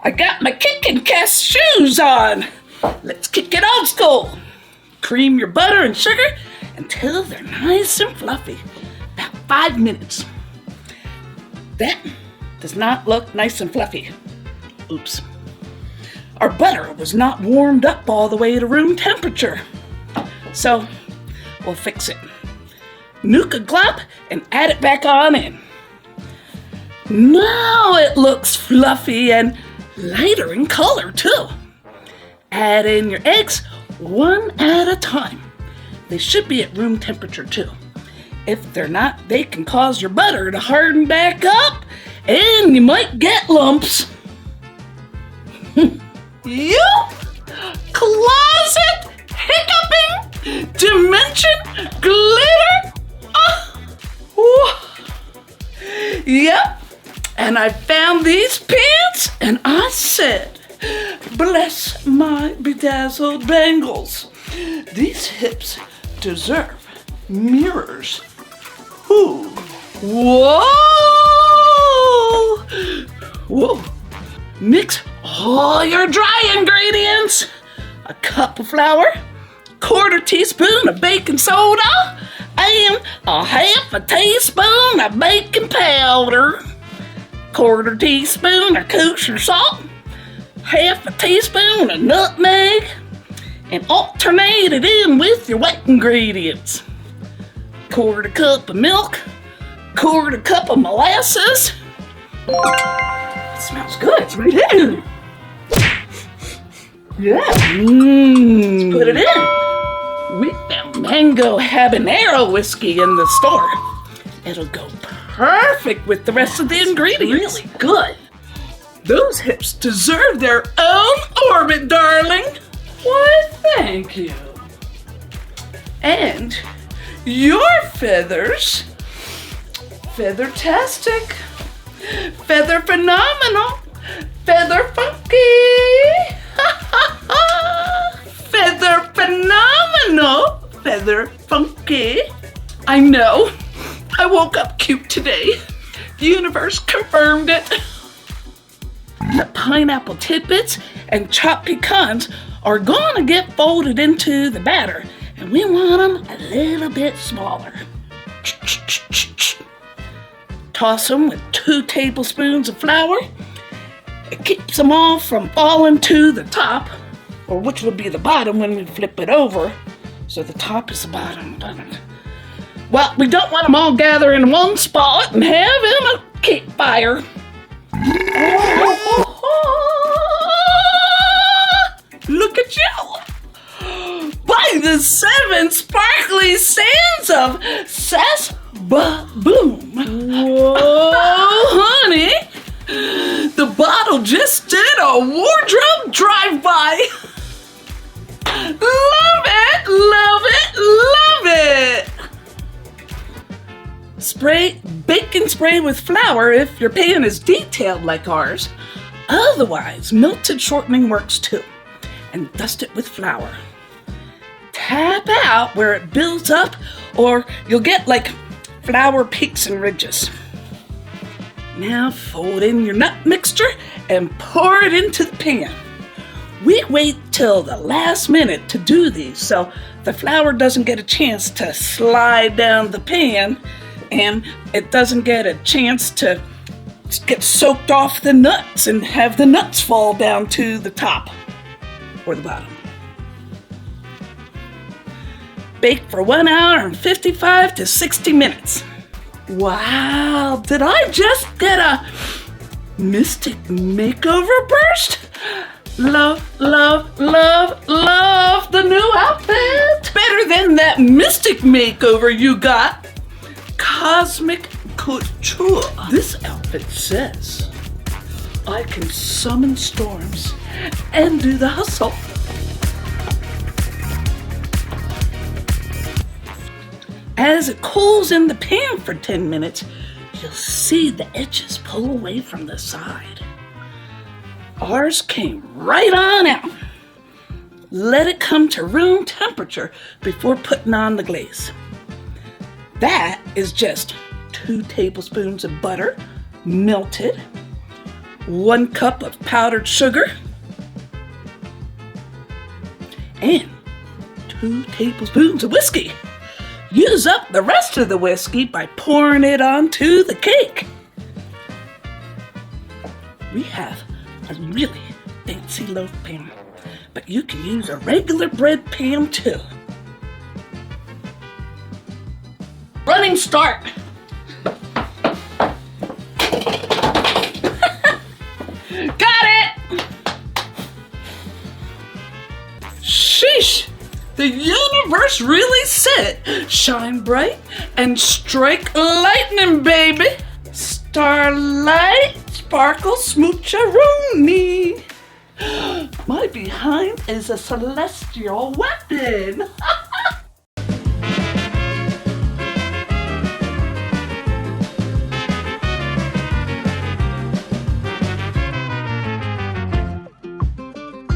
I got my Kickin Cask shoes on. Let's kick it old school. Cream your butter and sugar until they're nice and fluffy. About 5 minutes. That does not look nice and fluffy. Oops. Our butter was not warmed up all the way to room temperature. So we'll fix it. Nuke a glop and add it back on in. Now it looks fluffy and lighter in color too. Add in your eggs one at a time. They should be at room temperature too. If they're not, they can cause your butter to harden back up and you might get lumps. You closet hiccuping dimension glitter. Yep, and I found these pants and I said, bless my bedazzled bangles. These hips deserve mirrors. Ooh. Whoa! Whoa! Mix all your dry ingredients. A cup of flour, 1/4 teaspoon of baking soda, and a 1/2 teaspoon of baking powder, 1/4 teaspoon of kosher salt, 1/2 teaspoon of nutmeg, and alternate it in with your wet ingredients. 1/4 cup of milk, 1/4 cup of molasses. It smells good, it's right in. Yeah, let's put it in. We found mango habanero whiskey in the store. It'll go perfect with the rest of the ingredients. Really good. Those hips deserve their own orbit, darling. Why, thank you. And your feathers, feather-tastic, feather phenomenal, feather funky, feather phenomenal, feather funky. I know, I woke up cute today. The universe confirmed it. The pineapple tidbits and chopped pecans are gonna get folded into the batter, and we want them a little bit smaller. Toss them with 2 tablespoons of flour. It keeps them all from falling to the top, or which would be the bottom when we flip it over. So the top is the bottom. Well, we don't want them all gather in one spot and having a campfire. Look at you! By the 7 sparkly sands of Sasba-boom. Whoa, honey! The bottle just did a wardrobe drive-by. Love it, love it, love it! Spray baking spray with flour if your pan is detailed like ours. Otherwise, melted shortening works too. And dust it with flour. Tap out where it builds up, or you'll get like flour peaks and ridges. Now fold in your nut mixture and pour it into the pan. We wait till the last minute to do these so the flour doesn't get a chance to slide down the pan and it doesn't get a chance to get soaked off the nuts and have the nuts fall down to the top or the bottom. Bake for 1 hour and 55 to 60 minutes. Wow, did I just get a mystic makeover burst? Love, love, love, love the new outfit. Better than that mystic makeover you got. Cosmic couture. This outfit says I can summon storms and do the hustle. As it cools in the pan for 10 minutes, you'll see the edges pull away from the side. Ours came right on out. Let it come to room temperature before putting on the glaze. That is just 2 tablespoons of butter, melted, 1 cup of powdered sugar, and 2 tablespoons of whiskey. Use up the rest of the whiskey by pouring it onto the cake. We have a really fancy loaf pan, but you can use a regular bread pan too. Running start. Got it! Sheesh! The universe really said, shine bright and strike lightning, baby. Starlight, sparkle, smoocheroonie. My behind is a celestial weapon.